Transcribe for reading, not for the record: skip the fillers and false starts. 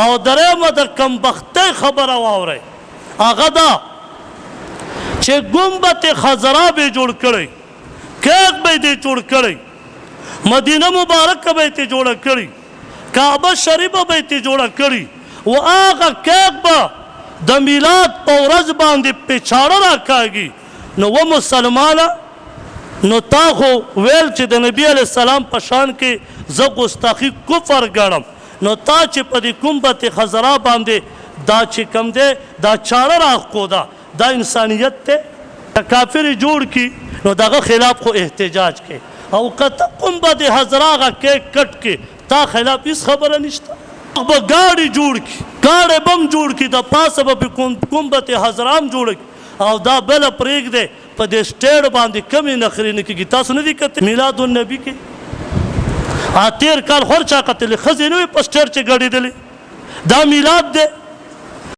او درېیمه د کمبختۍ خبره واورئ، هغه دا چې ګنبد خضرا به یې جوړ کړی، کیک به یې دې جوړ کړی، مدینه مبارکه به یې ترې جوړه کړې، کعبه شریفه به یې ترې جوړه کړې، و هغه کیک به د میلاد په ورځ باندې پیچاړه راکاږي. نو و مسلمانه، نو تا خو ویل چې د نبي علیه السلام په شان کې زه ګستاخي کفر ګڼم، نو تا چې په دې ګنبد خضرا باندې دا چې کوم دی دا چاړه راښکوده، دا انسانیت دی؟ کافر یې جوړ کړي نو دغه خلاف خو احتجاج کوي، او که ته ګنبد خضرا هغه کیک کټ کړي تا خلاف هېڅ خبره نشته. به ګاډي جوړ کړي، ګاډی به هم جوړ کړي، د پاسه به ګنبد خضرا هم جوړه کړي، او دا بله پرېږدی په دې سټیډ باندې کمې نخرې نه کېږي. تاسو نه دي کتلی میلاد النبي کې تېر کال هر چا کتلی، ښځې نه وې په سټیډ چې ګډېدلې، دا میلاد دی؟